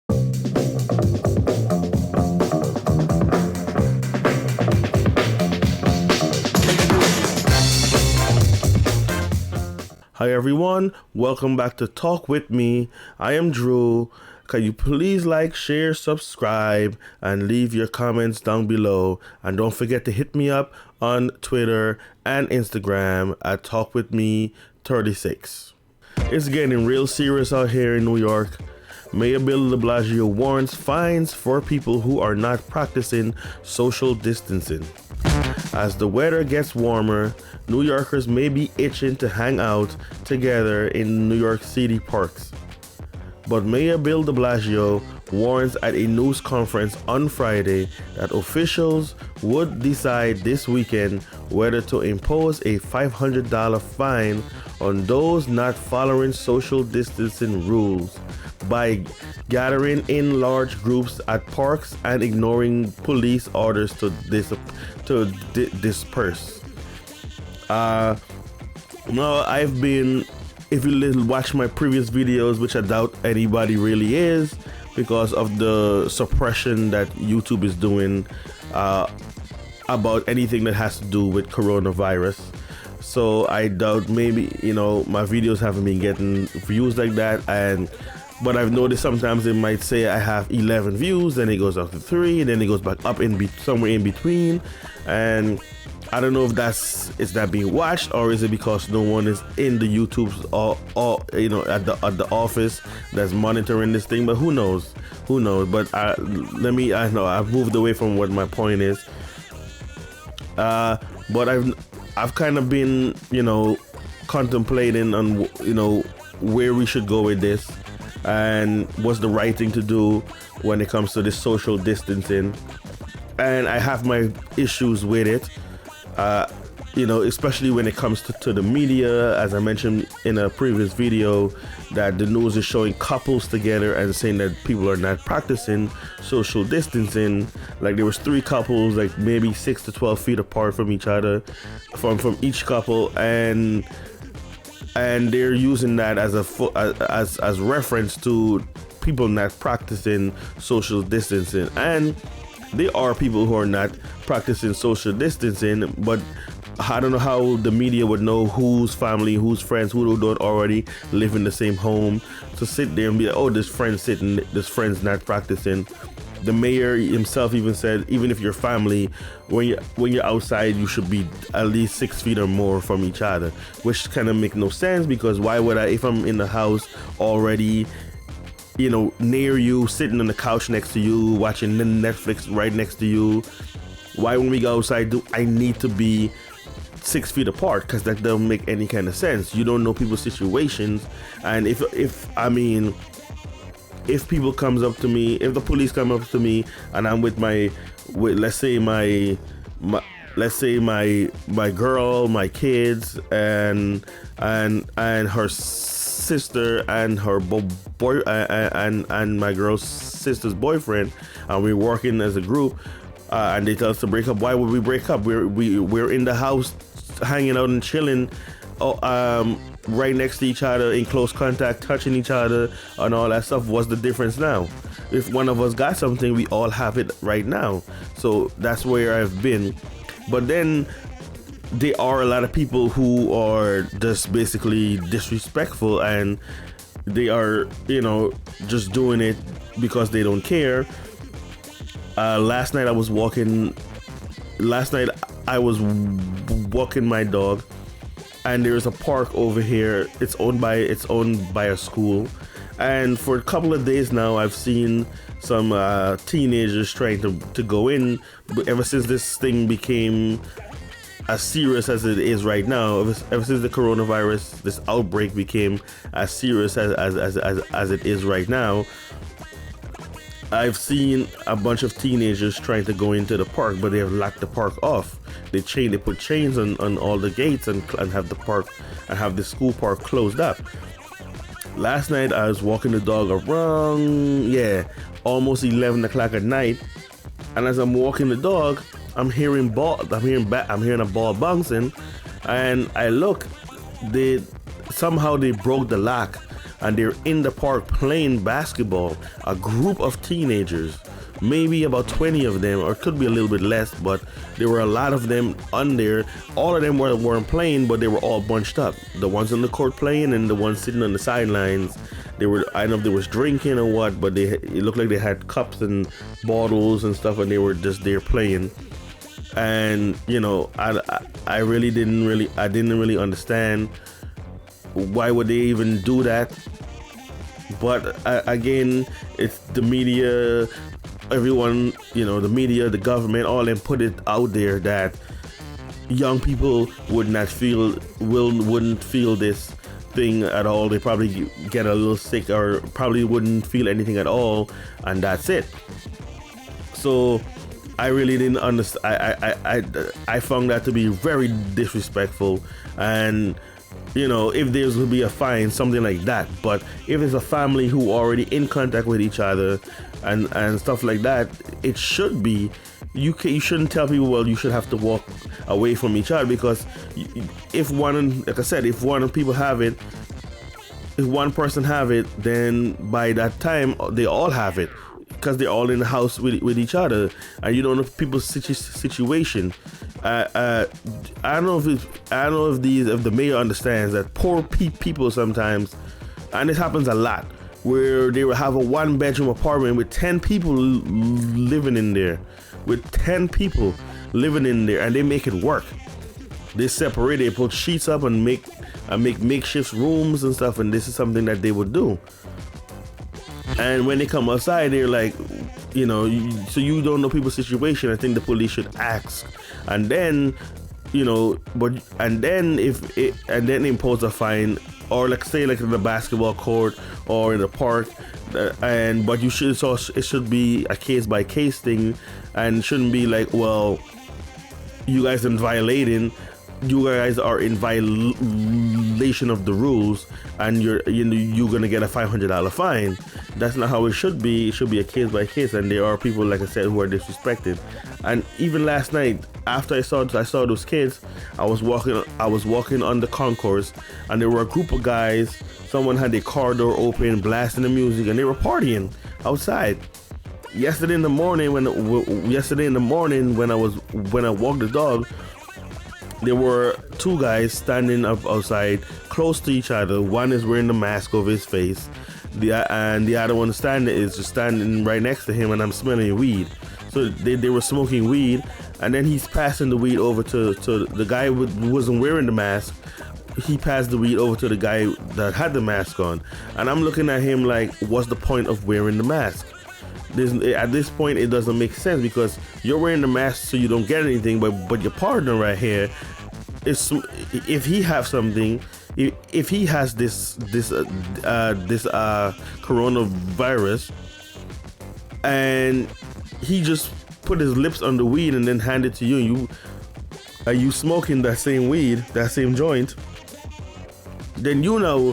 Hi everyone, welcome back to Talk With Me. I am Drew. Can you please like, share, subscribe, and leave your comments down below. And don't forget to hit me up on Twitter and Instagram at TalkWithMe36. It's getting real serious out here in New York. Mayor Bill de Blasio warns fines for people who are not practicing social distancing. As the weather gets warmer, New Yorkers may be itching to hang out together in New York City parks. But Mayor Bill de Blasio warns at a news conference on Friday that officials would decide this weekend whether to impose a $500 fine on those not following social distancing rules by gathering in large groups at parks and ignoring police orders to disperse. Now I've been, if you watch my previous videos, which I doubt anybody really is because of the suppression that YouTube is doing about anything that has to do with coronavirus. So I doubt maybe, my videos haven't been getting views like that. But I've noticed sometimes it might say I have 11 views, then it goes up to 3, and then it goes back up somewhere in between. And I don't know if is that being watched, or is it because no one is in the YouTube's or at the office that's monitoring this thing? But who knows? But I've moved away from what my point is. But I've kind of been contemplating on where we should go with this and what's the right thing to do when it comes to this social distancing. And I have my issues with it. Especially when it comes to the media, as I mentioned in a previous video, that the news is showing couples together and saying that people are not practicing social distancing. Like there was 3 couples, like maybe 6 to 12 feet apart from each other, from each couple, and they're using that as reference to people not practicing social distancing. And there are people who are not practicing social distancing, but I don't know how the media would know whose family, whose friends, who don't already live in the same home, to sit there and be like, oh, this friend's not practicing. The mayor himself even said, even if you're family, when you're outside, you should be at least 6 feet or more from each other, which kind of make no sense, because why would I, if I'm in the house already, near you, sitting on the couch next to you, watching Netflix right next to you, why when we go outside do I need to be 6 feet apart? Because that doesn't make any kind of sense. You don't know people's situations. And if people comes up to me, if the police come up to me and I'm with let's say my girl, my kids, and her sister and her boy and my girl's sister's boyfriend, and we're working as a group, and they tell us to break up. Why would we break up? We're in the house hanging out and chilling, right next to each other, in close contact, touching each other and all that stuff. What's the difference now? If one of us got something, we all have it right now. So that's where I've been. But then there are a lot of people who are just basically disrespectful, and they are, just doing it because they don't care. Last night I was walking my dog, and there's a park over here. It's owned by a school, and for a couple of days now I've seen some teenagers trying to go in. But ever since this thing became as serious as it is right now, ever since the coronavirus, this outbreak became as serious as it is right now, I've seen a bunch of teenagers trying to go into the park, but they have locked the park off. They put chains on all the gates and have the school park closed up. Last night I was walking the dog around, almost 11 o'clock at night, and as I'm walking the dog, I'm hearing a ball bouncing, and I look, somehow they broke the lock and they're in the park playing basketball. A group of teenagers, maybe about 20 of them, or it could be a little bit less, but there were a lot of them on there. All of them weren't playing, but they were all bunched up. The ones on the court playing and the ones sitting on the sidelines. They were, I don't know if they was drinking or what, but it looked like they had cups and bottles and stuff, and they were just there playing. And you know, I didn't really understand why would they even do that. But again, it's the media, everyone, you know, the media, the government, all them put it out there that young people wouldn't feel this thing at all. They probably get a little sick or probably wouldn't feel anything at all, and that's it. So I really didn't understand. I found that to be very disrespectful. And you know, if there's going to be a fine, something like that. But if it's a family who are already in contact with each other and stuff like that, it should be, you shouldn't tell people, well, you should have to walk away from each other, because if one, like I said, if one people have it, if one person have it, then by that time they all have it, because they're all in the house with each other, and you don't know people's situation. I don't know if the mayor understands that poor people sometimes, and this happens a lot, where they will have a 1-bedroom apartment with 10 people living in there, and they make it work. They separate, they put sheets up and make makeshift rooms and stuff, and this is something that they would do. And when they come outside, they're like, you know, so you don't know people's situation. I think the police should ask, and then, you know, and then impose a fine, or like say like in the basketball court or in the park, but it should be a case by case thing, and shouldn't be like, well, you guys are violating. You guys are in violation of the rules, and you're gonna get a $500 fine. That's not how it should be. It should be a case by case, and there are people, like I said, who are disrespected. And even last night, after I saw those kids, I was walking on the concourse, and there were a group of guys. Someone had their car door open, blasting the music, and they were partying outside. Yesterday in the morning, when I walked the dog, there were 2 guys standing up outside close to each other. One is wearing the mask over his face, and the other one is just standing right next to him, and I'm smelling weed. So they were smoking weed, and then he's passing the weed over to the guy who wasn't wearing the mask. He passed the weed over to the guy that had the mask on, and I'm looking at him like, what's the point of wearing the mask? At this point, it doesn't make sense, because you're wearing the mask so you don't get anything, but your partner right here is, if he has something, if he has this coronavirus, and he just put his lips on the weed and then hand it to you, and you smoking that same weed, that same joint, then you now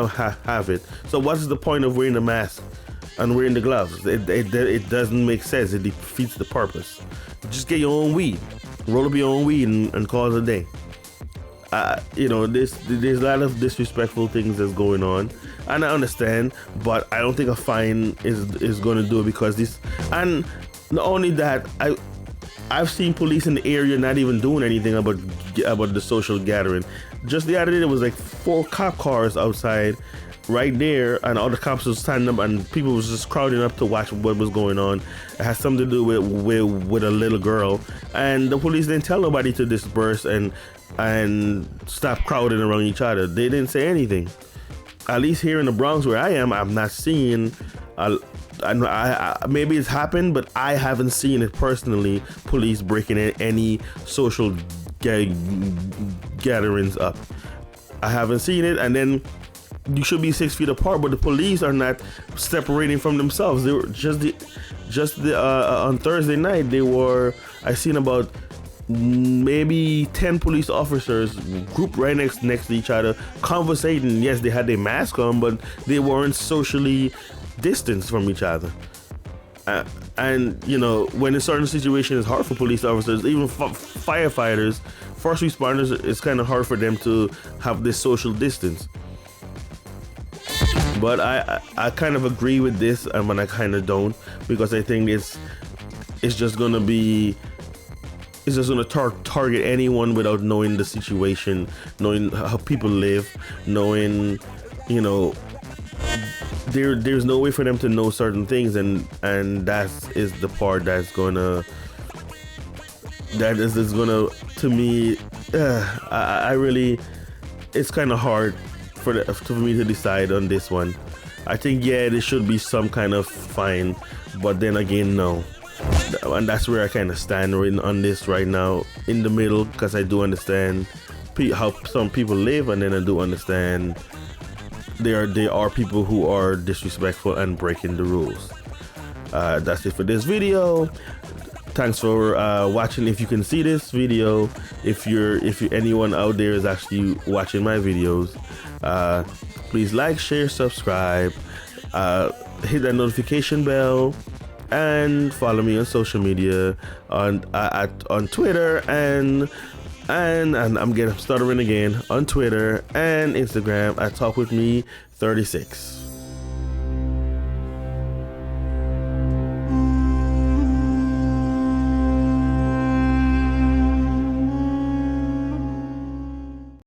have it. So what's the point of wearing the mask and wearing the gloves? It doesn't make sense. It defeats the purpose. Just get your own weed, roll up your own weed, and call it a day. You know, there's a lot of disrespectful things that's going on, and I understand, but I don't think a fine is going to do it, because this. And not only that, I've seen police in the area not even doing anything about the social gathering. Just the other day, there was like 4 cop cars outside right there, and all the cops were standing up, and people was just crowding up to watch what was going on. It has something to do with a little girl, and the police didn't tell nobody to disperse and stop crowding around each other. They didn't say anything. At least here in the Bronx, where I am, I'm not seeing. Maybe it's happened, but I haven't seen it personally. Police breaking any social gatherings up. I haven't seen it, and then you should be 6 feet apart, but the police are not separating from themselves. They were on Thursday night. I seen about maybe 10 police officers grouped right next to each other, conversating. Yes, they had their mask on, but they weren't socially distanced from each other. And you know, when a certain situation is hard for police officers, even firefighters, first responders, it's kind of hard for them to have this social distance. But I kind of agree with this, and when I kind of don't, because I think it's just gonna be, it's just gonna target anyone without knowing the situation, knowing how people live, knowing, you know, there's no way for them to know certain things, and that is the part that's gonna, to me, I really, it's kind of hard for me to decide on this one. I think, yeah, there should be some kind of fine, but then again, no. And that's where I kind of stand on this right now, in the middle, because I do understand how some people live, and then I do understand there are people who are disrespectful and breaking the rules. That's it for this video. Thanks for watching. If you can see this video, if anyone out there is actually watching my videos, please like, share, subscribe, hit that notification bell, and follow me on social media on Twitter and I'm stuttering again, on Twitter and Instagram at talkwithme36.